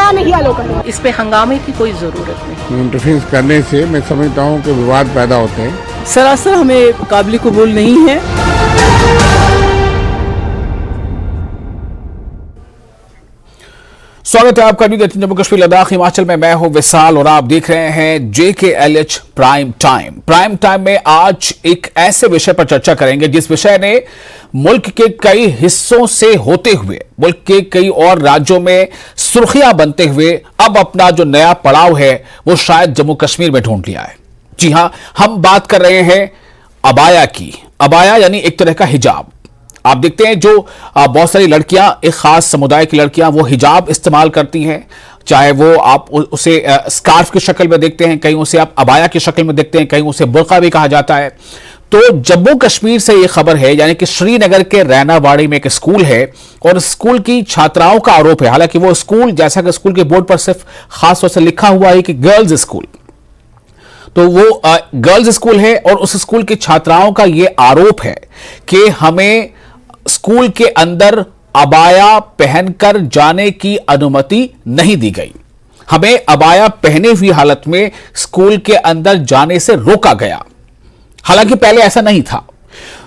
हंगामे ही आलो करें। इस पे हंगामे की कोई जरूरत नहीं। इंटरफेरेंस करने से मैं समझता हूँ कि विवाद पैदा होते हैं। सरासर हमें काबिल कबूल नहीं है। स्वागत है आपका जम्मू कश्मीर लद्दाख हिमाचल में। मैं हूं विशाल और आप देख रहे हैं JKLH prime time. Prime time में आज एक ऐसे विषय पर चर्चा करेंगे जिस विषय ने मुल्क के कई हिस्सों से होते हुए मुल्क के कई और राज्यों में सुर्खियां बनते हुए अब अपना जो नया पड़ाव है वो शायद जम्मू कश्मीर में ढूंढ लिया है। जी हां, हम बात कर रहे हैं अबाया की। अबाया यानी एक तरह का हिजाब। आप देखते हैं जो बहुत सारी लड़कियां, एक खास समुदाय की लड़कियां, वो हिजाब इस्तेमाल करती हैं। चाहे वो आप उसे स्कार्फ की शक्ल में देखते हैं, कहीं उसे आप अबाया की शक्ल में देखते हैं, कहीं उसे बुर्का भी कहा जाता है। तो जम्मू कश्मीर से ये खबर है, यानी कि श्रीनगर के रैनावाड़ी में एक स्कूल है और स्कूल की छात्राओं का आरोप है, हालांकि वो स्कूल, जैसा कि स्कूल के बोर्ड पर सिर्फ खास तौर से लिखा हुआ है कि गर्ल्स स्कूल, तो वो गर्ल्स स्कूल है और उस स्कूल की छात्राओं का ये आरोप है कि हमें स्कूल के अंदर अबाया पहनकर जाने की अनुमति नहीं दी गई, हमें अबाया पहने हुई हालत में स्कूल के अंदर जाने से रोका गया, हालांकि पहले ऐसा नहीं था।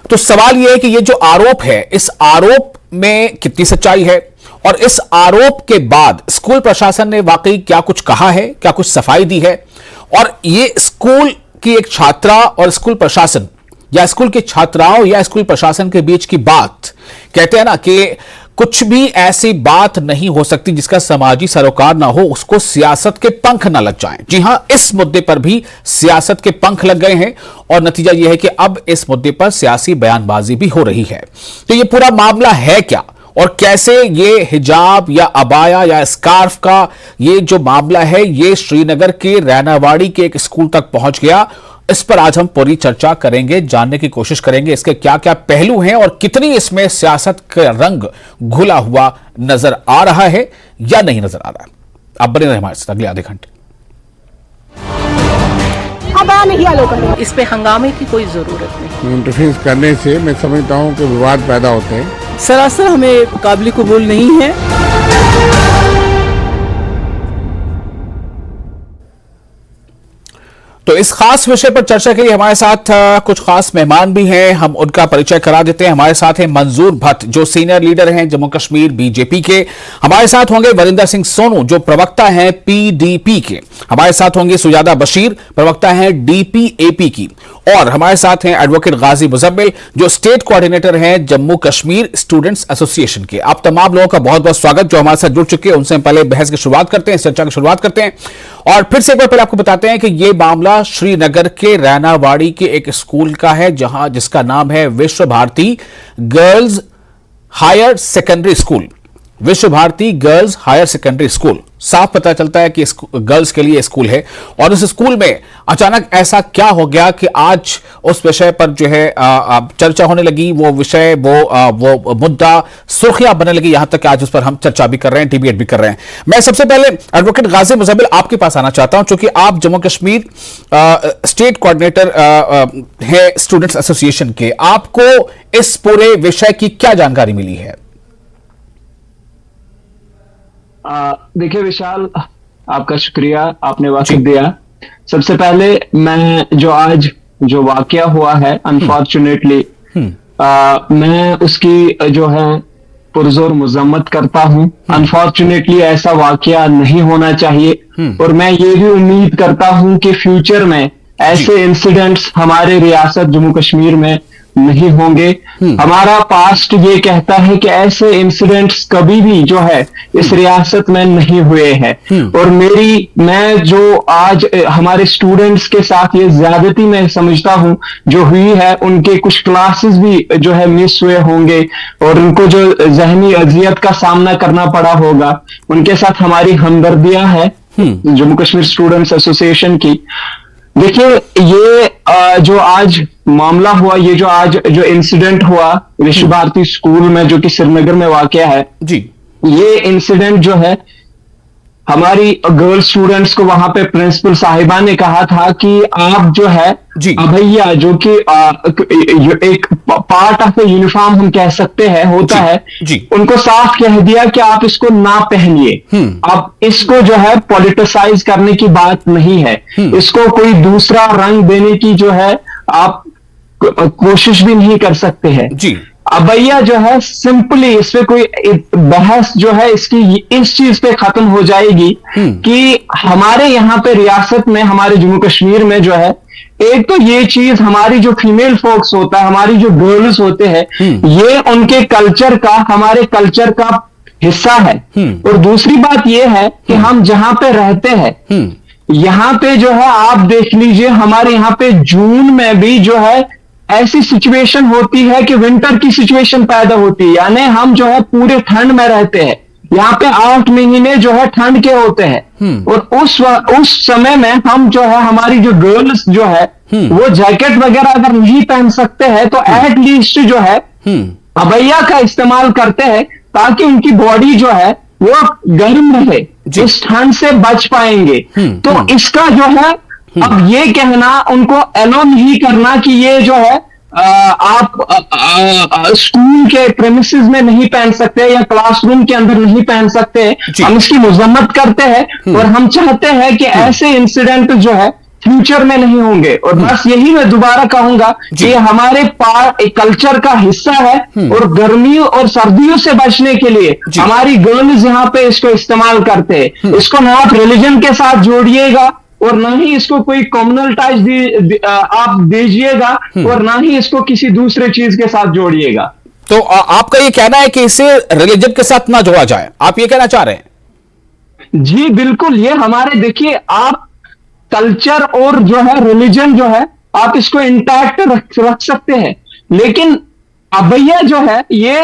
तो सवाल यह है कि ये जो आरोप है, इस आरोप में कितनी सच्चाई है और इस आरोप के बाद स्कूल प्रशासन ने वाकई क्या कुछ कहा है, क्या कुछ सफाई दी है, और ये स्कूल की एक छात्रा और स्कूल प्रशासन या स्कूल के छात्राओं या स्कूल प्रशासन के बीच की बात, कहते हैं ना कि कुछ भी ऐसी बात नहीं हो सकती जिसका समाजी सरोकार ना हो, उसको सियासत के पंख ना लग जाएं। जी हां, इस मुद्दे पर भी सियासत के पंख लग गए हैं और नतीजा यह है कि अब इस मुद्दे पर सियासी बयानबाजी भी हो रही है। तो यह पूरा मामला है क्या और कैसे ये हिजाब या अबाया या स्कार्फ का ये जो मामला है ये श्रीनगर के रैनावाड़ी के एक स्कूल तक पहुंच गया, इस पर आज हम पूरी चर्चा करेंगे, जानने की कोशिश करेंगे इसके क्या क्या पहलू हैं और कितनी इसमें सियासत का रंग घुला हुआ नजर आ रहा है या नहीं नजर आ रहा है। आप बने रहे हमारे साथ अगले आधे घंटे। हंगामे ही आलो करें। इस पे हंगामे की कोई जरूरत नहीं। इंटरफेरेंस करने से मैं समझता हूँ कि विवाद पैदा होते हैं। सरासर हमें काबिल कबूल नहीं है। तो इस खास विषय पर चर्चा के लिए हमारे साथ कुछ खास मेहमान भी हैं, हम उनका परिचय करा देते हैं। हमारे साथ हैं मंजूर भट्ट जो सीनियर लीडर हैं जम्मू कश्मीर बीजेपी के। हमारे साथ होंगे वरिंदर सिंह सोनू जो प्रवक्ता हैं PDP के। हमारे साथ होंगे सुजादा बशीर, प्रवक्ता हैं DPAP की। और हमारे साथ हैं एडवोकेट गाजी मुजम्मिल जो स्टेट कोऑर्डिनेटर हैं जम्मू कश्मीर स्टूडेंट्स एसोसिएशन के। आप तमाम लोगों का बहुत बहुत स्वागत जो हमारे साथ जुड़ चुके हैं। उनसे पहले बहस की शुरुआत करते हैं, चर्चा की शुरुआत करते हैं और फिर से एक बार पहले आपको बताते हैं कि यह मामला श्रीनगर के रैनावाड़ी के एक स्कूल का है जिसका नाम है Vishwa Bharati girls higher secondary school. Vishwa Bharati girls higher secondary school, साफ पता चलता है कि गर्ल्स के लिए स्कूल है और उस स्कूल में अचानक ऐसा क्या हो गया कि आज उस विषय पर जो है चर्चा होने लगी। वो विषय वो मुद्दा सुर्खियां बनने लगी, यहां तक कि आज उस पर हम चर्चा भी कर रहे हैं, डिबेट भी कर रहे हैं। मैं सबसे पहले एडवोकेट गाजी मुजम्मिल आपके पास आना चाहता हूं, क्योंकि आप जम्मू कश्मीर स्टेट कोऑर्डिनेटर है स्टूडेंट्स एसोसिएशन के। आपको इस पूरे विषय की क्या जानकारी मिली है? देखिए विशाल, आपका शुक्रिया, आपने वक्त दिया। सबसे पहले मैं आज जो वाकया हुआ है अनफॉर्चुनेटली मैं उसकी जो है पुरजोर मजम्मत करता हूं। अनफॉर्चुनेटली ऐसा वाकया नहीं होना चाहिए और मैं ये भी उम्मीद करता हूं कि फ्यूचर में ऐसे इंसिडेंट्स हमारे रियासत जम्मू कश्मीर में नहीं होंगे। हमारा पास्ट ये कहता है कि ऐसे इंसिडेंट्स कभी भी जो है इस रियासत में नहीं हुए हैं और मैं जो आज हमारे स्टूडेंट्स के साथ ये ज्यादती मैं समझता हूं जो हुई है, उनके कुछ क्लासेस भी जो है मिस हुए होंगे और उनको जो जहनी अजियत का सामना करना पड़ा होगा, उनके साथ हमारी हमदर्दियां है जम्मू कश्मीर स्टूडेंट्स एसोसिएशन की। देखिए ये जो आज मामला हुआ, ये जो इंसिडेंट हुआ विश्व भारती स्कूल में जो कि श्रीनगर में वाकया है जी, ये इंसिडेंट जो है हमारी गर्ल स्टूडेंट्स को वहां पे प्रिंसिपल साहिबा ने कहा था कि आप जो है जी। भैया जो कि एक पार्ट ऑफ यूनिफॉर्म हम कह सकते हैं होता जी, है जी। उनको साफ कह दिया कि आप इसको ना पहनिए। अब इसको जो है पॉलिटिसाइज करने की बात नहीं है, इसको कोई दूसरा रंग देने की जो है आप कोशिश भी नहीं कर सकते हैं जी। अब भैया जो है सिंपली इस पे कोई बहस जो है इसकी इस चीज पे खत्म हो जाएगी कि हमारे यहाँ पे रियासत में हमारे जम्मू कश्मीर में जो है एक तो ये चीज हमारी जो फीमेल फोक्स होता है, हमारी जो गर्ल्स होते हैं, ये उनके कल्चर का, हमारे कल्चर का हिस्सा है। और दूसरी बात ये है कि हम जहां पे रहते हैं यहाँ पे जो है आप देख लीजिए हमारे यहाँ पे जून में भी जो है ऐसी सिचुएशन होती है कि विंटर की सिचुएशन पैदा होती है, यानी हम जो है पूरे ठंड में रहते हैं। यहाँ पे 8 महीने जो है ठंड के होते हैं और उस समय में हम जो है हमारी जो गर्ल्स जो है वो जैकेट वगैरह अगर नहीं पहन सकते हैं तो एट लीस्ट जो है अबैया का इस्तेमाल करते हैं ताकि उनकी बॉडी जो है वो गर्म रहे, इस ठंड से बच पाएंगे। तो इसका जो है अब ये कहना उनको एलो नहीं करना कि ये जो है आप स्कूल के प्रेमिसेस में नहीं पहन सकते या क्लासरूम के अंदर नहीं पहन सकते, हम इसकी मजम्मत करते हैं और हम चाहते हैं कि ऐसे इंसिडेंट जो है फ्यूचर में नहीं होंगे। और बस यही मैं दोबारा कहूंगा कि ये हमारे कल्चर का हिस्सा है और गर्मियों और सर्दियों से बचने के लिए हमारी गर्ल्स यहाँ पे इसको इस्तेमाल करते हैं। इसको ना आप रिलीजन के साथ जोड़िएगा और ना ही इसको कोई कम्युनल टाइज आप दीजिएगा और ना ही इसको किसी दूसरे चीज के साथ जोड़िएगा। तो आपका ये कहना है कि इसे रिलीजन के साथ ना जोड़ा जाए, आप ये कहना चाह रहे हैं? जी बिल्कुल, ये हमारे देखिए आप कल्चर और जो है रिलीजन जो है आप इसको इंटैक्ट रख सकते हैं, लेकिन अबैया जो है ये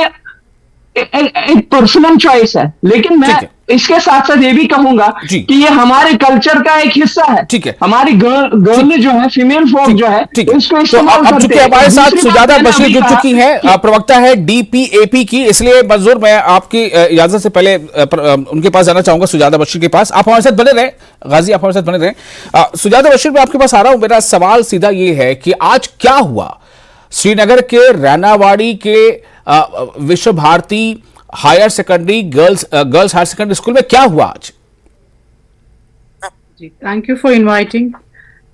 एक पर्सनल चॉइस है। लेकिन मैं इसके साथ साथ ये भी कहूंगा कि ये हमारे कल्चर का एक हिस्सा है। ठीक है, हमारी गर्ल जो है फीमेल फोक जो है इसको इस्तेमाल करते हैं। अब चूंकि हमारे साथ सुजाता बशीर जुड़ चुकी हैं, प्रवक्ता है डीपीएपी की, इसलिए मंजूर मैं आपकी इजाजत से पहले उनके पास जाना चाहूंगा, सुजाता बशीर के पास। आप हमारे साथ बने रहे, गाजी आप हमारे साथ बने रहे। सुजाता बशीर, मैं आपके पास आ रहा हूं। मेरा सवाल सीधा ये है कि आज क्या हुआ श्रीनगर के रैनावाड़ी के Vishwa Bharati higher secondary girls higher secondary school में क्या हुआ आज? जी, थैंक यू फॉर इनवाइटिंग।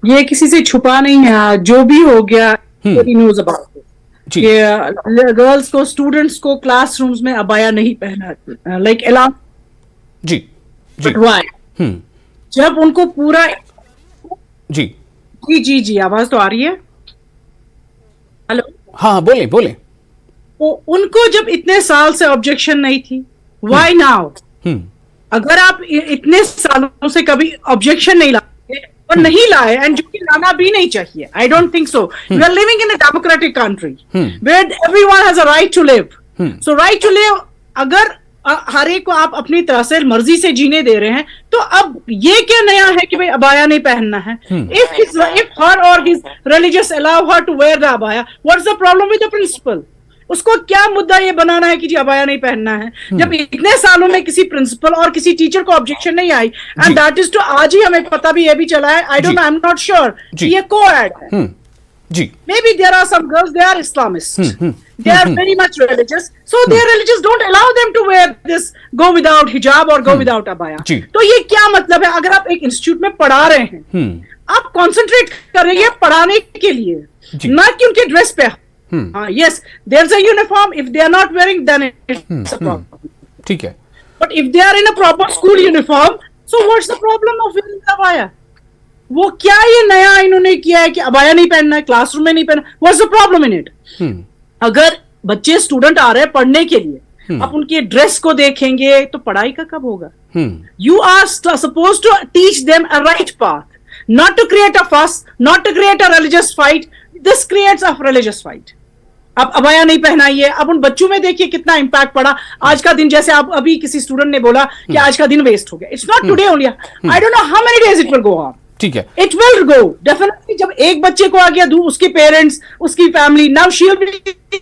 ये किसी से छुपा नहीं है, जो भी हो गया न्यूज़ अबाउट इट। गर्ल्स को, स्टूडेंट्स को क्लासरूम्स में अबाया नहीं पहना, लाइक अलाउड। जी जब उनको पूरा जी जी जी जी आवाज तो आ रही है? हेलो, हाँ बोले बोले। उनको जब इतने साल से ऑब्जेक्शन नहीं थी, व्हाई नाउ? अगर आप इतने सालों से कभी ऑब्जेक्शन नहीं लाए और नहीं लाए, एंड जो कि लाना भी नहीं चाहिए, I don't think so. We are living in a democratic country where everyone has a right to live. So right to live, अगर हर एक को आप अपनी तरह से मर्जी से जीने दे रहे हैं, तो अब ये क्या नया है कि भाई अबाया नहीं पहनना है? इफ हर और his religious allow her to wear the abaya, what's the problem with the principal? उसको क्या मुद्दा ये बनाना है कि जी अबाया नहीं पहनना है, जब इतने सालों में किसी प्रिंसिपल और किसी टीचर को ऑब्जेक्शन नहीं आई? एंड दैट इज टू, आज ही हमें पता भी ये भी चला है, I don't, I am not sure, ये को-एड है। जी, maybe there are some girls, they are Islamists, they are very much religious, so their religious don't allow them to wear this, go without hijab or go without abaya. तो ये क्या मतलब है? अगर आप एक इंस्टीट्यूट में पढ़ा रहे हैं, आप कॉन्सेंट्रेट करेंगे पढ़ाने के लिए, ना कि उनके ड्रेस पे। yes, there's a uniform, if they are not wearing then it's a problem. ठीक है, but if they are in a proper school uniform, so what's the problem of wearing abaya? वो क्या ये नया इन्होंने किया है कि अबाया नहीं पहनना है, क्लासरूम में नहीं पहनना? What's the problem in it? अगर बच्चे स्टूडेंट आ रहे हैं पढ़ने के लिए, आप उनके ड्रेस को देखेंगे तो पढ़ाई का कब होगा? You are suppose to teach them a right path, not to create a fuss, not to create a religious fight. This creates a religious fight. आप अबाया नहीं पहनाइए, अब उन बच्चों में देखिए कितना इंपैक्ट पड़ा। आज का दिन, जैसे आप अभी किसी स्टूडेंट ने बोला कि आज का दिन वेस्ट हो गया, it's not today only, I don't know how many days it will go on. ठीक है, इट विल गो डेफिनेटली। जब एक बच्चे को आ गया, उसके पेरेंट्स, उसकी family, now she will be,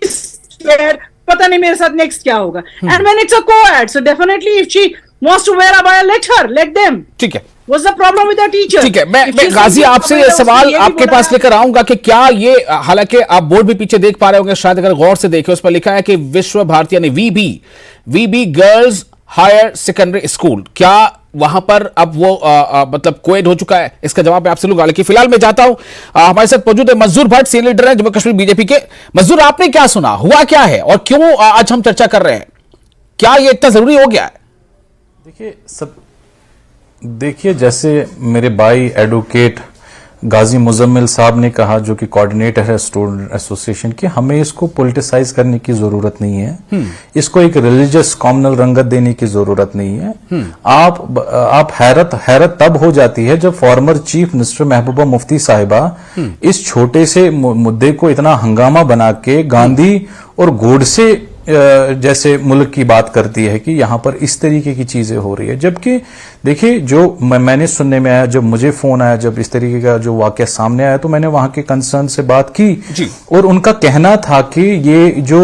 पता नहीं मेरे साथ नेक्स्ट क्या होगा। And when it's a co-ed, so definitely if she wants to wear abaya, let them. ठीक है, What's the problem with the teacher? ठीक है। मैं गाजी आपसे ये सवाल आपके पास लेकर आऊंगा कि क्या ये, हालांकि आप बोर्ड भी पीछे देख पा रहे होंगे, शायद अगर गौर से देखें, उस पर लिखा है कि विश्व भारती यानी वीबी गर्ल्स हायर सेकेंडरी स्कूल, क्या वहां पर अब वो मतलब कोएड हो चुका है? इसका जवाब मैं आपसे लूंगा, लेकिन फिलहाल मैं जाता हूं। हमारे साथ मौजूद है मजदूर भट्ट, सीनियर लीडर है जम्मू कश्मीर बीजेपी के। मजदूर, आपने क्या सुना, हुआ क्या है और क्यों आज हम चर्चा कर रहे हैं? क्या ये इतना जरूरी हो गया है? देखिए जैसे मेरे भाई एडवोकेट गाजी मुजम्मिल साहब ने कहा, जो कि कोऑर्डिनेटर है स्टूडेंट एसोसिएशन की, हमें इसको पॉलिटिसाइज करने की जरूरत नहीं है, इसको एक रिलीजियस कॉम्युनल रंगत देने की जरूरत नहीं है। आप हैरत तब हो जाती है जब former chief minister Mehbooba Mufti साहिबा इस छोटे से मुद्दे को इतना हंगामा बना के गांधी और गोडसे जैसे मुल्क की बात करती है कि यहां पर इस तरीके की चीजें हो रही है। जबकि देखिए, जो मैंने सुनने में आया, जब मुझे फोन आया, जब इस तरीके का जो वाकया सामने आया, तो मैंने वहां के कंसर्न से बात की जी। और उनका कहना था कि ये जो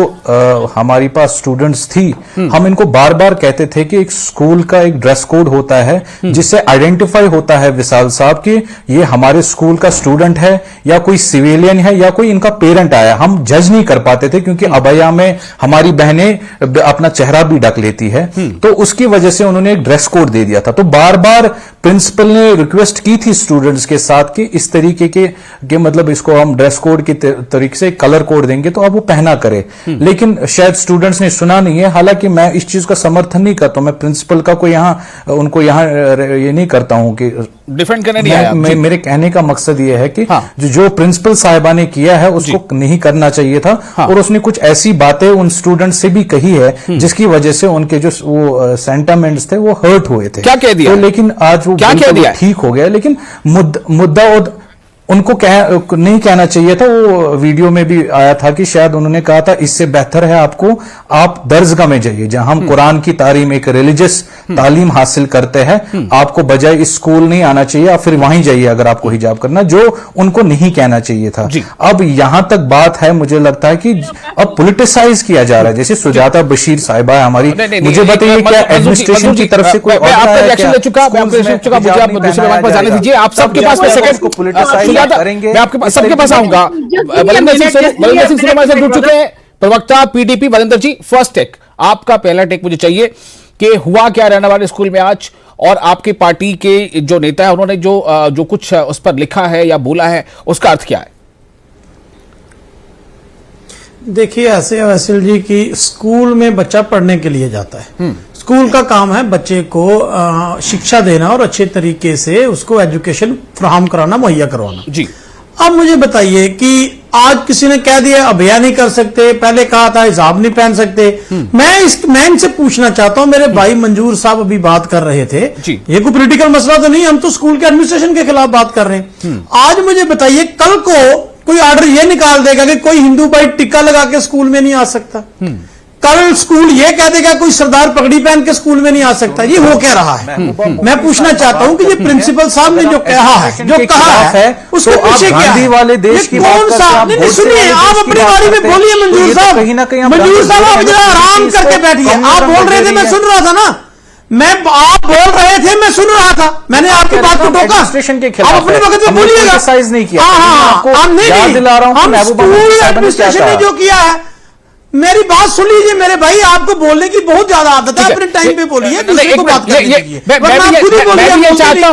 हमारी पास स्टूडेंट्स थी, हम इनको बार बार कहते थे कि एक स्कूल का एक ड्रेस कोड होता है जिससे आइडेंटिफाई होता है विशाल साहब कि ये हमारे स्कूल का स्टूडेंट है या कोई सिविलियन है या कोई इनका पेरेंट आया। हम जज नहीं कर पाते थे क्योंकि अबैया में हमारी बहनें अपना चेहरा भी ढक लेती है, तो उसकी वजह से उन्होंने एक ड्रेस कोड दे दिया था। तो बार बार प्रिंसिपल ने रिक्वेस्ट की थी स्टूडेंट्स के साथ कि इस तरीके के मतलब इसको हम ड्रेस कोड के तरीके से कलर कोड देंगे तो अब वो पहना करे, लेकिन शायद स्टूडेंट्स ने सुना नहीं है। हालांकि मैं इस चीज का समर्थन नहीं करता, मैं प्रिंसिपल का कोई उनको यहाँ ये नहीं करता हूं कि डिफेंड करने नहीं आया। मेरे कहने का मकसद ये है कि जो प्रिंसिपल साहिबा ने किया है उसको नहीं करना चाहिए था, और उसने कुछ ऐसी बातें उन स्टूडेंट से भी कही है जिसकी वजह से उनके जो वो सेंटिमेंट्स थे वो हर्ट हुए थे। क्या कह दिया? तो लेकिन आज वो क्या कह दिया? ठीक हो गया, लेकिन मुद्दा और उनको नहीं कहना चाहिए था। वो वीडियो में भी आया था कि शायद उन्होंने कहा था इससे बेहतर है आप दर्जगाह में जाइए जहां हम कुरान की तालीम, एक रिलीजियस तालीम हासिल करते हैं, आपको बजाय इस स्कूल नहीं आना चाहिए, आप फिर वहीं जाइए अगर आपको हिजाब करना, जो उनको नहीं कहना चाहिए था। अब यहां तक बात है, मुझे लगता है कि अब पॉलिटिसाइज किया जा रहा है। जैसे सुजाता बशीर साहिबा है हमारी, मुझे बताइए क्या एडमिनिस्ट्रेशन की तरफ से कोई आपका रिएक्शन ले चुका, मुझे आप दूसरे बात पर जाने दीजिए। आप सबके पास मैं आपके सबके पास आऊंगा। वलिंदर सिंह हमारे साथ जुड़ चुके हैं, प्रवक्ता पीडीपी वलिंदर जी। फर्स्ट टेक, आपका पहला टेक मुझे चाहिए कि हुआ क्या रहने वाले स्कूल में आज, और आपकी पार्टी के जो नेता है उन्होंने जो कुछ उस पर लिखा है या बोला है उसका अर्थ क्या है? देखिए, ऐसे वैसल जी की स्कूल में बच्चा पढ़ने के लिए जाता है, स्कूल का काम है बच्चे को शिक्षा देना और अच्छे तरीके से उसको एजुकेशन फराहम कराना, मुहैया करवाना जी। अब मुझे बताइए कि आज किसी ने कह दिया अभया नहीं कर सकते, पहले कहा था हिजाब नहीं पहन सकते। मैं इनसे पूछना चाहता हूं, मेरे भाई मंजूर साहब अभी बात कर रहे थे, ये कोई पॉलिटिकल मसला तो नहीं, हम तो स्कूल के एडमिनिस्ट्रेशन के खिलाफ बात कर रहे हैं। आज मुझे बताइए, कल को कोई ऑर्डर ये निकाल देगा कि कोई हिंदू भाई टिक्का लगा के स्कूल में नहीं आ सकता, कल स्कूल ये कह देगा कोई सरदार पगड़ी पहन के स्कूल में नहीं आ सकता। ये हो क्या रहा है? मैं पूछना चाहता हूं कि ये प्रिंसिपल साहब ने जो कहा है उसके पीछे क्या है? वाले देश की कौन सा? सुनिए, आप अपने बारे में बोलिए मंजूर साहब। मंजूर साहब, आप जरा आराम करके बैठिए। आप बोल रहे थे, मैं सुन रहा था ना, आप बोल रहे थे, मैं सुन रहा था, मैंने आपकी बात को टोका। आप अपने वक्त में बोलिएगा। नहीं किया, हम दिला रहा हूं, स्कूल एडमिनिस्ट्रेशन ने जो किया है, मेरी बात सुन लीजिए मेरे भाई, आपको बोलने की बहुत ज्यादा आदत है, अपने टाइम पे बोलिए, दूसरे को बात करने दीजिए।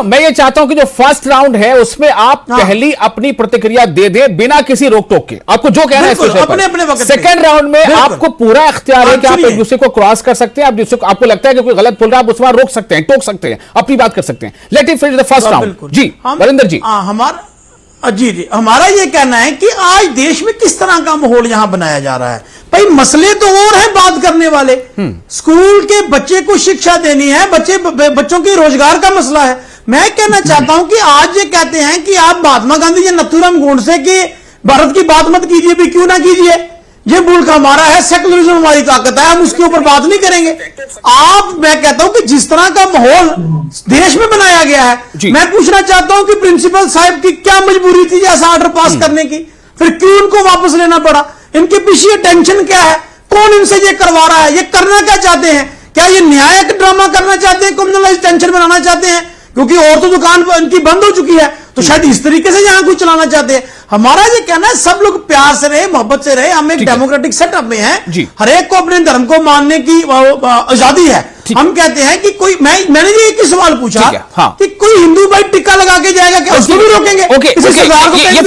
मैं ये चाहता हूं कि जो फर्स्ट राउंड है उसमें आप पहली अपनी प्रतिक्रिया दे दें बिना किसी रोक टोक के, आपको जो कहना है अपने वक्त। सेकंड राउंड में आपको पूरा इख्तियार है कि आप एक दूसरे को क्रॉस कर सकते हैं, आप दूसरे को, आपको लगता है कि कोई गलत बोल रहा है, आप उसमें रोक सकते हैं, टोक सकते हैं, अपनी बात कर सकते हैं। Let it finish the first round. जी वरिंदर जी। जी, हमारा ये कहना है कि आज देश में किस तरह का माहौल यहां बनाया जा रहा है। भाई मसले तो और हैं बात करने वाले, स्कूल के बच्चे को शिक्षा देनी है, बच्चों के रोजगार का मसला है। मैं कहना चाहता हूं कि आज ये कहते हैं कि आप महात्मा गांधी या नथुराम गोडसे की भारत की बात मत कीजिए, भी क्यों ना कीजिए, ये मुल्क हमारा है, सेकुलरिज्म हमारी ताकत है, हम उसके ऊपर बात नहीं करेंगे। मैं कहता हूं कि जिस तरह का माहौल देश में बनाया गया है, मैं पूछना चाहता हूं कि प्रिंसिपल साहब की क्या मजबूरी थी ऐसा ऑर्डर पास करने की, फिर क्यों उनको वापस लेना पड़ा? इनके पीछे टेंशन क्या है? कौन इनसे ये करवा रहा है? ये करना क्या चाहते हैं क्या ये न्यायिक ड्रामा करना चाहते हैं, कम्युनलाइज टेंशन बनाना चाहते हैं? क्योंकि और तो दुकान उनकी बंद हो चुकी है, तो शायद इस तरीके से यहां कुछ चलाना चाहते हैं। हमारा ये कहना है सब लोग प्यार से रहे, मोहब्बत से रहे। हम एक डेमोक्रेटिक सेटअप में हैं, हर एक को अपने धर्म को मानने की आजादी है। हम कहते हैं कि कोई मैंने ये एक ही सवाल पूछा कि कोई हिंदू भाई टिक्का लगा के जाएगा क्या, उसको भी रोकेंगे? ये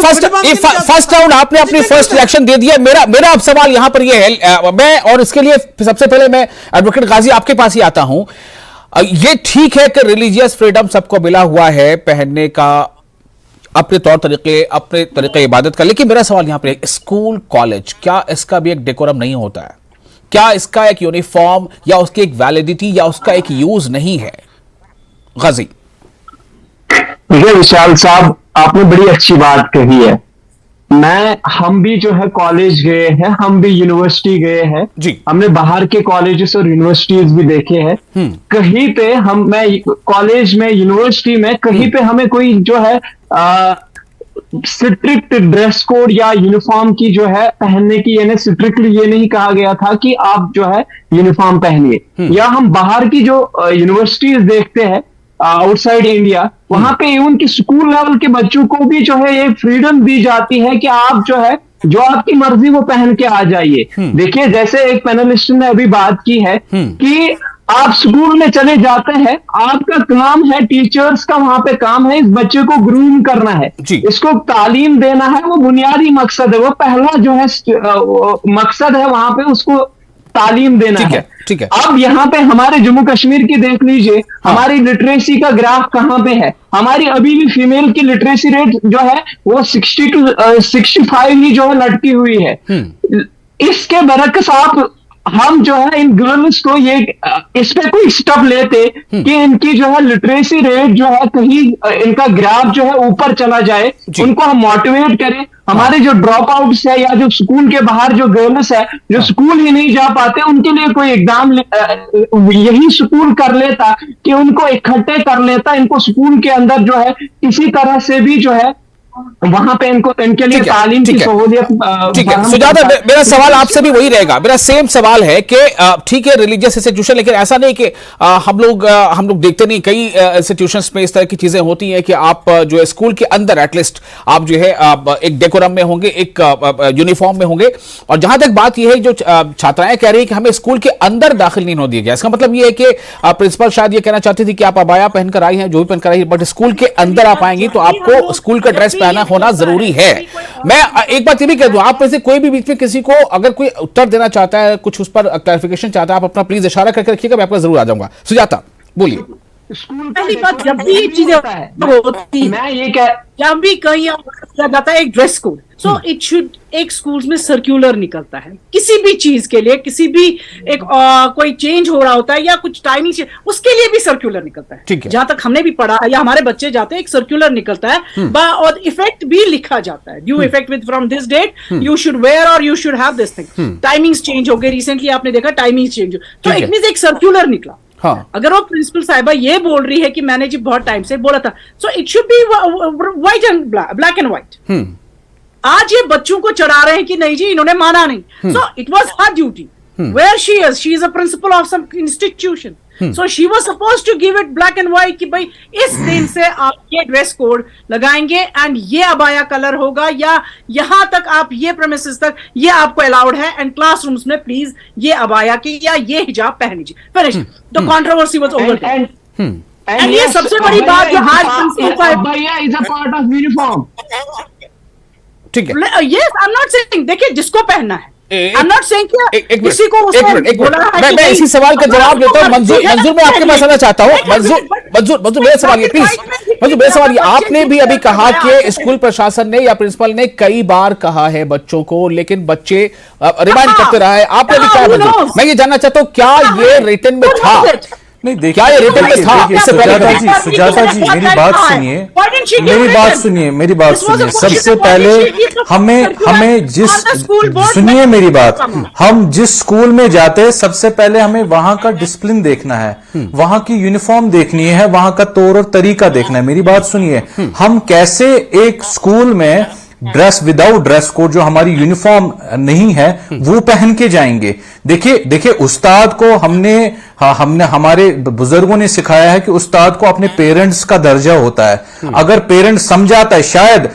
फर्स्ट राउंड आपने अपनी फर्स्ट रिएक्शन दे दिया। मेरा अब सवाल यहां पर ये है, मैं और इसके लिए सबसे पहले मैं एडवोकेट गाजी आपके पास ही आता हूं। ये ठीक है कि रिलीजियस फ्रीडम सबको मिला हुआ है पहनने का, अपने तौर तरीके, अपने तरीके इबादत का, लेकिन मेरा सवाल यहां पर स्कूल कॉलेज, क्या इसका भी एक डेकोरम नहीं होता है? क्या इसका एक यूनिफॉर्म या उसकी एक वैलिडिटी या उसका एक यूज नहीं है? गाजी। देखिए विशाल साहब, आपने बड़ी अच्छी बात कही है। हम भी जो है कॉलेज गए हैं, हम भी यूनिवर्सिटी गए हैं जी, हमने बाहर के कॉलेजेस और यूनिवर्सिटीज भी देखे हैं। कहीं पे मैं कॉलेज में, यूनिवर्सिटी में कहीं पे हमें कोई जो है स्ट्रिक्ट ड्रेस कोड या यूनिफॉर्म की जो है पहनने की, यानी स्ट्रिक्टली ये नहीं कहा गया था कि आप जो है यूनिफॉर्म पहनिए। या हम बाहर की जो यूनिवर्सिटीज देखते हैं आउटसाइड इंडिया, वहां पे इवन की स्कूल लेवल के बच्चों को भी जो है ये फ्रीडम दी जाती है कि आप जो है जो आपकी मर्जी वो पहन के आ जाइए। देखिए जैसे एक पैनलिस्ट ने अभी बात की है कि आप स्कूल में चले जाते हैं, आपका काम है, टीचर्स का वहां पे काम है इस बच्चे को ग्रूम करना है, इसको तालीम देना है, वो बुनियादी मकसद है, वो पहला जो है मकसद है वहां पे उसको तालीम देना है। ठीक है। अब यहाँ पे हमारे जम्मू कश्मीर की देख लीजिए, हमारी लिटरेसी का ग्राफ कहाँ पे है। हमारी अभी भी फीमेल की लिटरेसी रेट जो है वो 60 to 65 ही जो है लटकी हुई है। इसके बरक्स आप हम जो है इन गर्ल्स को ये इस पे कोई स्टेप लेते कि इनकी जो है लिटरेसी रेट जो है कहीं इनका ग्राफ जो है ऊपर चला जाए, उनको हम मोटिवेट करें। हमारे जो ड्रॉप आउट्स है या जो स्कूल के बाहर जो गर्ल्स है जो स्कूल ही नहीं जा पाते, उनके लिए कोई एग्जाम यही स्कूल कर लेता कि उनको इकट्ठे कर लेता, इनको स्कूल के अंदर जो है किसी तरह से भी जो है वहां पे इनके लिए तालीम की सहूलियत। ठीक है सुजाता, मेरा सवाल आपसे भी वही रहेगा, मेरा सेम सवाल है कि ठीक है रिलीजियस इंस्टीट्यूशन, लेकिन ऐसा नहीं कि हम लोग देखते नहीं, कई इंस्टीट्यूशंस में इस तरह की चीजें होती हैं कि आप जो है स्कूल के अंदर एटलीस्ट आप जो है एक डेकोरम में होंगे, एक यूनिफॉर्म में होंगे। और जहां तक बात यह है जो छात्राएं कह रही है कि हमें स्कूल के अंदर दाखिल नहीं होने दिया गया, इसका मतलब यह है कि प्रिंसिपल शायद ये कहना चाहती थी कि आप अबाया पहनकर आई हैं, जो भी पहनकर आई है, बट स्कूल के अंदर आप आएंगी तो आपको स्कूल का ड्रेस होना जरूरी है। मैं एक बात ये भी कह दूं, आप में से कोई भी बीच में किसी को अगर कोई उत्तर देना चाहता है, कुछ उस पर क्लैरिफिकेशन चाहता है, आप अपना प्लीज इशारा करके रखिएगा, मैं आपका जरूर आ जाऊंगा। सुजाता बोलिए। पहली बात, जब भी ये चीजें होती है, मैं ये कह, जब भी कहीं जाता है एक dress code, so it should, एक स्कूल्स में सर्कुलर निकलता है किसी भी चीज के लिए, किसी भी एक कोई चेंज हो रहा होता है या कुछ टाइमिंग चेंज, उसके लिए भी सर्कुलर निकलता है। जहां तक हमने भी पढ़ा या हमारे बच्चे जाते हैं, एक सर्कुलर निकलता है और इफेक्ट भी लिखा जाता है, due effect with from this date you should wear और you should have this thing. Timings change हो गए, रिसेंटली आपने देखा टाइमिंग्स चेंज हो, तो इट मींस एक सर्कुलर निकला। हाँ। अगर वो प्रिंसिपल साहिबा ये बोल रही है कि मैंने जी बहुत टाइम से बोला था, so it should be white and black and white. आज ये बच्चों को चढ़ा रहे हैं कि नहीं जी इन्होंने माना नहीं, so it was her duty, where she is a principal of some institution, so she was supposed to give it black and white कि भाई इस दिन से आप ये ड्रेस कोड लगाएंगे एंड ये अबाया कलर होगा, या यहां तक आप ये प्रेमिसेस तक ये आपको अलाउड है, एंड क्लासरूम्स में प्लीज ये अबाया की या ये हिजाब पहन लीजिए। Finish, the controversy was over. And ये सबसे बड़ी बात जो आज abaya is a part of uniform. ठीक है, yes, I am not saying, देखिए जिसको पहनना है, I'm not saying कि किसी को मैं इसी सवाल का जवाब देता हूँ। मंजूर, मैं आपके पास आना चाहता हूँ। मंजूर मेरा सवाल ये, प्लीज मंजूर मेरा सवाल ये, आपने भी अभी कहा कि स्कूल प्रशासन ने या प्रिंसिपल ने कई बार कहा है बच्चों को, लेकिन बच्चे रिमाइंड करते रहा है, आपने भी कहा मंजूर। मैं ये जानना चाहता हूँ क्या ये रिटन में था? नहीं, देखिए सुजाता जी मेरी बात सुनिए, मेरी बात सुनिए। सबसे पहले हमें सुनिए मेरी बात, हम जिस स्कूल में जाते हैं सबसे पहले हमें वहां का डिसिप्लिन देखना है, वहां की यूनिफॉर्म देखनी है, वहां का तौर और तरीका देखना है। मेरी बात सुनिए, हम कैसे एक स्कूल में ड्रेस विदाउट ड्रेस कोड, जो हमारी यूनिफॉर्म नहीं है वो पहन के जाएंगे। देखिए उस्ताद को हमने हमारे बुजुर्गों ने सिखाया है कि उस्ताद को अपने पेरेंट्स का दर्जा होता है। अगर पेरेंट्स समझाता है, शायद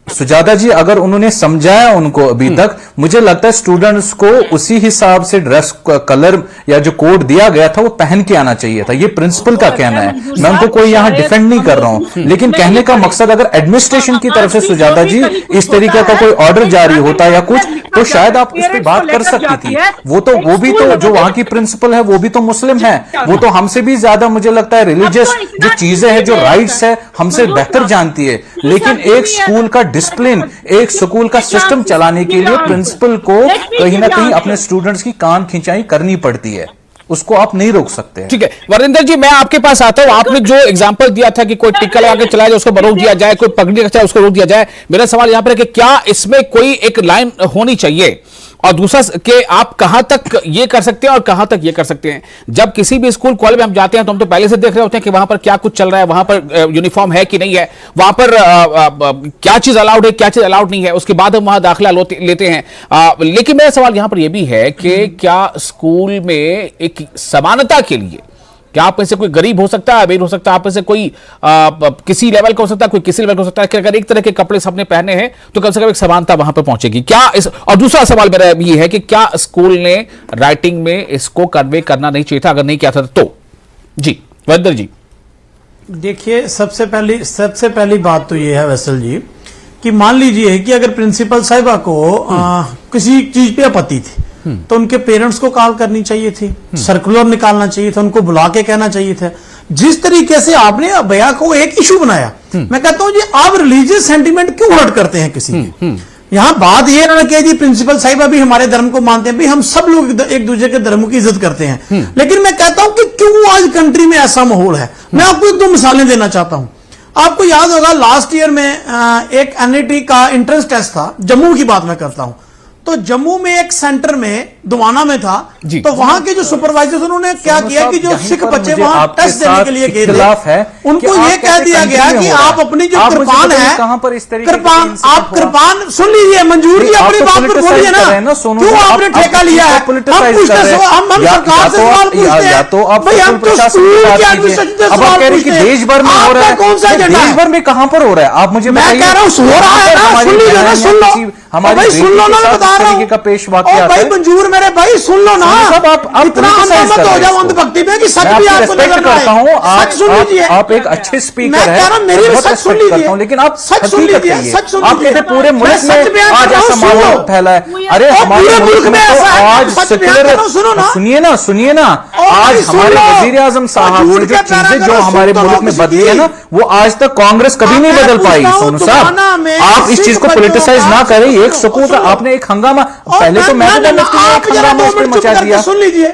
सुजाता जी अगर उन्होंने समझाया उनको अभी तक, मुझे लगता है स्टूडेंट्स को उसी हिसाब से ड्रेस कलर या जो कोड दिया गया था वो पहन के आना चाहिए था। ये प्रिंसिपल का कहना है, मैं उनको कोई यहां डिफेंड नहीं कर रहा हूं, लेकिन कहने का मकसद अगर एडमिनिस्ट्रेशन की तरफ से सुजाता जी इस तरीके का कोई ऑर्डर जारी होता या कुछ, तो शायद आप इस पर बात कर सकती थी। वो भी तो जो वहां की प्रिंसिपल है वो भी तो मुस्लिम है, वो तो हमसे भी ज्यादा मुझे लगता है रिलीजियस जो चीजें हैं, जो राइट्स है, हमसे बेहतर जानती है। लेकिन एक स्कूल का डिसिप्लिन, एक स्कूल का सिस्टम चलाने के लिए प्रिंसिपल को कहीं ना कहीं अपने स्टूडेंट्स की कान खिंचाई करनी पड़ती है, उसको आप नहीं रोक सकते। ठीक है वरिंदर जी, मैं आपके पास आता हूं। आपने जो एग्जांपल दिया था कि कोई टिक्का लगा के चलाया जाए उसको रोक दिया जाए, कोई पगड़ी रखा उसको रोक दिया जाए, मेरा सवाल यहां पर है कि क्या इसमें कोई एक लाइन होनी चाहिए, और दूसरा कि आप कहां तक ये कर सकते हैं और कहां तक ये कर सकते हैं। जब किसी भी स्कूल कॉलेज में हम जाते हैं तो हम तो पहले से देख रहे होते हैं कि वहां पर क्या कुछ चल रहा है, वहां पर यूनिफॉर्म है कि नहीं है, वहां पर क्या चीज अलाउड है, क्या चीज अलाउड नहीं है, उसके बाद हम वहां दाखिला लेते हैं। लेकिन मेरा सवाल यहां पर यह भी है कि क्या स्कूल में एक समानता के लिए, क्या आप में से कोई गरीब हो सकता है, अमीर हो सकता है, आप में से कोई किसी लेवल का हो सकता है, कोई किसी लेवल का हो सकता है, कि अगर एक तरह के कपड़े सबने पहने हैं तो कम से कम एक समानता वहां पर पहुंचेगी क्या इस। और दूसरा सवाल मेरा ये है कि क्या स्कूल ने राइटिंग में इसको कन्वे करना नहीं चाहिए था, अगर नहीं किया था तो? जी वरिंदर जी। देखिए सबसे पहली बात तो ये है वैसल जी कि मान लीजिए कि अगर प्रिंसिपल साहिबा को किसी चीज पे आपत्ति थी तो उनके पेरेंट्स को कॉल करनी चाहिए थी, सर्कुलर निकालना चाहिए था, उनको बुला के कहना चाहिए था। जिस तरीके से आपने अभया को एक इशू बनाया, मैं कहता हूं जी आप रिलीजियस सेंटीमेंट क्यों हर्ट करते हैं किसी की। यहां बात यह ना कि जी प्रिंसिपल साहिबा भी हमारे धर्म को मानते हैं, भाई हम सब लोग एक दूसरे के धर्म की इज्जत करते हैं, लेकिन मैं कहता हूं कि क्यों आज कंट्री में ऐसा माहौल है। मैं आपको एक दो मिसालें देना चाहता हूं। आपको याद होगा लास्ट ईयर में एक एनईटी का एंट्रेंस टेस्ट था, जम्मू की बात मैं करता हूं, तो जम्मू में एक सेंटर में दुवाना में था, तो वहां के जो सुपरवाइजर उन्होंने क्या किया कि जो सिख बच्चे वहां टेस्ट देने के लिए गए थे उनको ये कह दिया गया कि आप अपनी जो कृपान है, कृपान आप कृपान सुन लीजिए, मंजूर जी अपनी बात पर बोलिए ना, क्यों आपने ठेका लिया है। हम सरकार से सवाल पूछते हैं, भाई हम तो स्कूल के एडमिनिस्ट्रेशन से सवाल पूछते हैं, देश भर में हो रहा है, कौन सा एजेंडा है, देश भर में कहां पर हो रहा है, आप मुझे मैं कह रहा हूं हो रहा है ना, सुन लीजिए ना, सुन लो हमारी सुन लो ना, मैं बता रहा हूं का पेश वाकया भाई मंजूर मेरे भाई सुन लो ना, आप इतना मत हो जाओ अंधभक्ति में कि सच भी आपको नजर करता हूं। सच सुन लीजिए, आप एक अच्छे स्पीकर मैं कह रहा हूं मेरी भी सच सुन लीजिए, लेकिन आप सच सुन लीजिए, सच सुन आप कहते पूरे मुल्क में आज ऐसा माहौल फैला है। अरे हमारे मुल्क में तो आज सेक्युलर, सुनिए ना आज हमारे वजीर आजम साहब ने जो चीजें जो हमारे मुल्क में बदली है ना, वो आज तक कांग्रेस कभी नहीं बदल पाई। सोनू साहब आप इस चीज को पॉलिटिसाइज ना करें। एक स्कूल का आपने एक हंगामा, पहले तो मैं मचा दिया। सुन लीजिए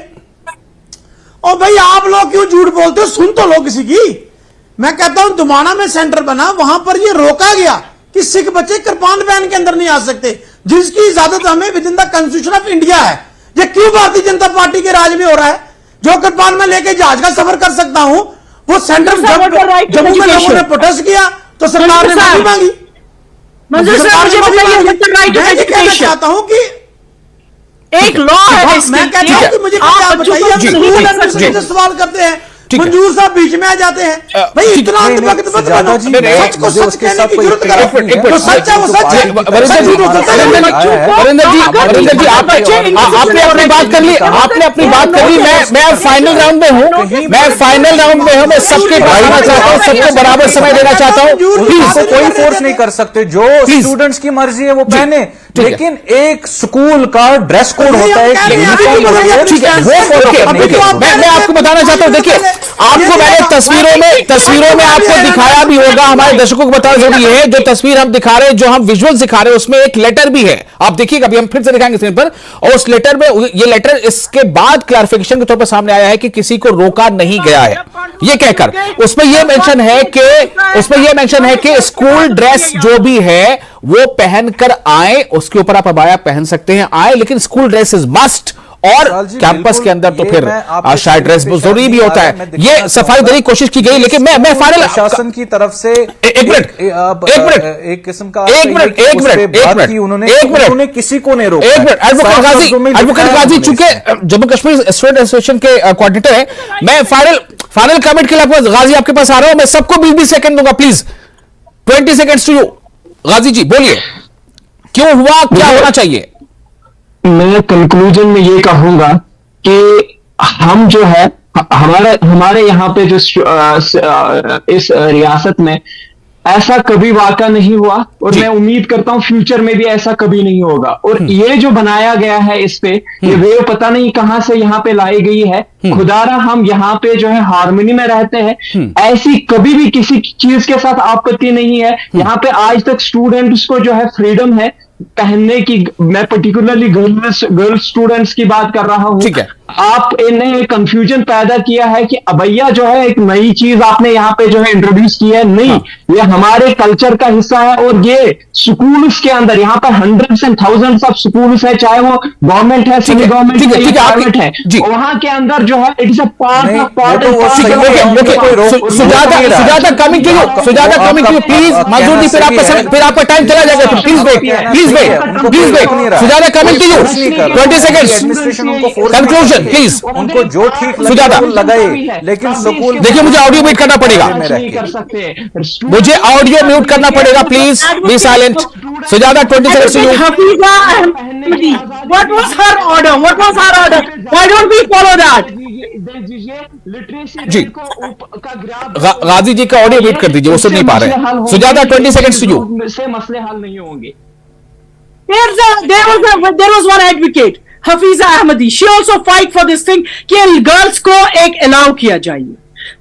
और भाई आप लोग क्यों झूठ बोलते हो, सुन तो लो किसी की। मैं कहता हूं दुमाना में सेंटर बना, वहां पर ये रोका गया कि सिख बच्चे कृपान पहन के अंदर नहीं आ सकते, जिसकी इजाजत हमें with in the constitution of India है। ये क्यों भारतीय जनता पार्टी के राज में हो रहा है? जो कृपान में लेके जहाज का सफर कर सकता हूं, वो सेंटर जम्मू में लोगों ने प्रोटेस्ट किया तो सरकार ने माफी मांगी। मैं कहना चाहता हूं कि एक लॉ है, मैं कहता हूं कि मुझे बताइए, हम सवाल करते हैं, मंजूर साहब बीच में आ जाते हैं, भाई इतना अंधभक्त मत बनो, सच को सच कहने की जरूरत करो, जो सच है वो सच है। वरिंदर जी आपने अपनी बात कर ली, मैं फाइनल राउंड में हूँ, मैं सबके बताना चाहता हूँ, सबको बराबर समय देना चाहता हूँ। कोई फोर्स नहीं कर सकते, जो स्टूडेंट्स की मर्जी है वो पहने, लेकिन एक स्कूल का ड्रेस कोड होता है, मैं आपको बताना चाहता हूं। देखिए आपको मैंने तस्वीरों में आपको दिखाया भी होगा, हमारे दर्शकों को बताना जरूरी है, जो तस्वीर हम दिखा रहे हैं, जो हम विजुअल दिखा रहे हैं, उसमें एक लेटर भी है, आप देखिएगा, अभी हम फिर से दिखाएंगे स्क्रीन पर। और उस लेटर में, ये लेटर इसके बाद क्लैरिफिकेशन के तौर पर सामने आया है कि किसी को रोका नहीं गया है, ये कहकर उसमें यह मेंशन है कि स्कूल ड्रेस जो भी है वो पहनकर आए, उसके ऊपर आप अबाया पहन सकते हैं, आए, लेकिन स्कूल ड्रेस इज मस्ट और जी, कैंपस के अंदर तो ये फिर मैं आपके शायद ड्रेस पेश जरूरी भी होता मैं है। दिखाना ये सफाई देने की कोशिश की गई, लेकिन मैं फाइनल प्रशासन की तरफ से एक मिनट एक किस्म का उन्होंने किसी को नहीं रोका। एक मिनट, एडवोकेट गाजी चूंकि जम्मू कश्मीर स्टूडेंट एसोसिएशन के कोऑर्डिनेटर है, मैं फाइनल कमेंट के लिए गाजी आपके पास आ रहा हूं। मैं सबको 20-20 सेकंड दूंगा, प्लीज 20 सेकंड्स टू यू। गाजी जी बोलिए, क्यों हुआ, क्या होना चाहिए? मैं कंक्लूजन में ये कहूंगा कि हम जो है हमारे यहाँ पे जो इस रियासत में ऐसा कभी वाक़ा नहीं हुआ, और मैं उम्मीद करता हूं फ्यूचर में भी ऐसा कभी नहीं होगा। और ये जो बनाया गया है इस पे, ये वेव पता नहीं कहां से यहाँ पे लाई गई है। खुदारा हम यहाँ पे जो है हार्मनी में रहते हैं, ऐसी कभी भी किसी चीज के साथ आपत्ति नहीं है। यहाँ पे आज तक स्टूडेंट्स को जो है फ्रीडम है पहनने की। मैं पर्टिकुलरली गर्ल्स स्टूडेंट्स की बात कर रहा हूं। ठीक है, आप इन्हें कंफ्यूजन पैदा किया है कि अबैया जो है एक नई चीज आपने यहाँ पे जो है इंट्रोड्यूस की है। नहीं, ये हमारे कल्चर का हिस्सा है। और ये स्कूल्स के अंदर यहाँ पर hundreds and thousands of schools है, चाहे वो गवर्नमेंट है, सेमी गवर्नमेंट है, प्राइवेट है, वहां के अंदर जो है it is a part Sujata coming to you please. Manzoor ji, फिर आपका टाइम चला जाएगा, please wait. Sujata coming to you, 20 seconds conclusion please. उनको जो ठीक लगाए, लेकिन स्कूल देखिए मुझे ऑडियो म्यूट करना पड़ेगा, मुझे ऑडियो म्यूट करना पड़ेगा, please be silent. Sujata 20 seconds to you. Hafiza Ahmadi, what was her order? What was her order? Why don't we follow that? जी, गाजी जी का ऑडियो म्यूट कर दीजिए, वो सुन नहीं पा रहे हैं। Sujata 20 seconds to you. से मसले हल नहीं होंगे। There was one advocate, Hafiza Ahmadi. She also fight for this thing कि गर्ल्स को एक अलाउ किया जाइए।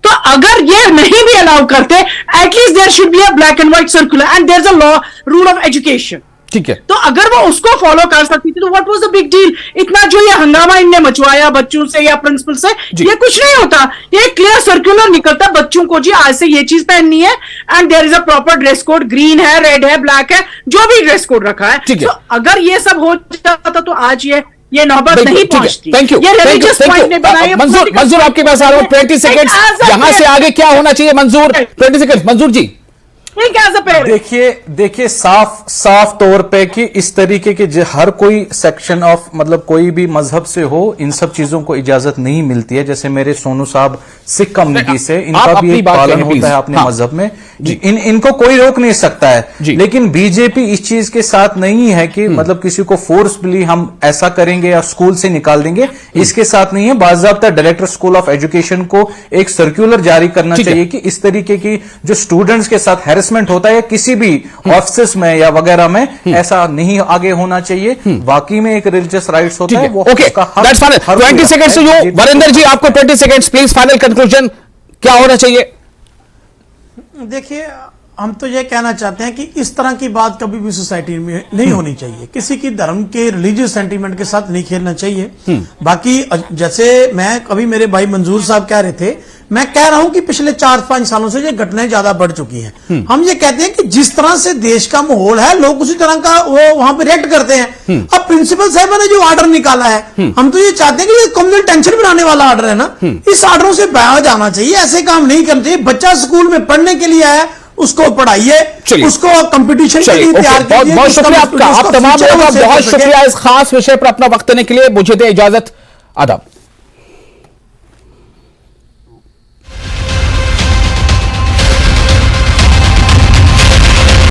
तो अगर ये नहीं भी अलाउ करते, at least there should be a black and white circular, and there is a law, rule of education. ठीक है, तो अगर वो उसको फॉलो कर सकती थी तो what was the big deal? इतना जो ये हंगामा इनने मचवाया बच्चों से या प्रिंसिपल से, ये कुछ नहीं होता। ये क्लियर सर्कुलर निकलता बच्चों को, जी आज से ये चीज पहननी है, and there is a proper dress code, green है, रेड है, ब्लैक है, जो भी ड्रेस कोड रखा है। तो अगर ये सब हो जाता तो आज ये नौबत नहीं पहुंचती। थैंक यू, मंजूर आपके पास आ रहा हूं, 20 सेकंड्स। यहां से आगे क्या होना चाहिए मंजूर? 20 सेकंड्स मंजूर जी। देखिए साफ तौर पे कि इस तरीके के हर कोई सेक्शन ऑफ मतलब कोई भी मजहब से हो, इन सब चीजों को इजाजत नहीं मिलती है। जैसे मेरे सोनू साहब सिख कम्युनिटी से, इनका भी एक पालन होता है अपने मजहब में। इनको कोई रोक नहीं सकता है, लेकिन बीजेपी इस चीज के साथ नहीं है कि मतलब किसी को फोर्सफुली हम ऐसा करेंगे या स्कूल से निकाल देंगे, इसके साथ नहीं है। बाकायदा डायरेक्टर स्कूल ऑफ एजुकेशन को एक सर्कुलर जारी करना चाहिए कि इस तरीके की जो स्टूडेंट्स के साथ हैरेसमेंट होता है किसी भी ऑफिस में या वगैरह में, ऐसा नहीं आगे होना चाहिए। वाकई में एक रिलीजियस राइट्स होता है, वो okay, that's fine. 20 seconds to you Varinder ji, आपको 20 सेकंड्स प्लीज। फाइनल कंक्लूजन क्या होना चाहिए? देखिए, हम तो ये कहना चाहते हैं कि इस तरह की बात कभी भी सोसाइटी में नहीं होनी चाहिए। किसी की धर्म के रिलीजियस सेंटीमेंट के साथ नहीं खेलना चाहिए। बाकी जैसे कभी मेरे भाई मंजूर साहब कह रहे थे, मैं कह रहा हूं कि पिछले 4-5 सालों से ये घटनाएं ज्यादा बढ़ चुकी हैं। हम ये कहते हैं कि जिस तरह से देश का माहौल है, लोग उसी तरह का वो वहां पे रिएक्ट करते हैं। अब प्रिंसिपल साहब ने जो ऑर्डर निकाला है, हम तो ये चाहते हैं कि ये कम्युनल टेंशन बनाने वाला ऑर्डर है ना, इस ऑर्डरों से बाहर जाना चाहिए। ऐसे काम नहीं करना चाहिए। बच्चा स्कूल में पढ़ने के लिए आया, उसको पढ़ाइए, उसको कंपटीशन के लिए तैयार कीजिए। बहुत शुक्रिया आपका, आप तमाम लोगों का बहुत शुक्रिया इस खास विषय पर अपना वक्त देने के लिए। मुझे दे इजाजत, आदाब।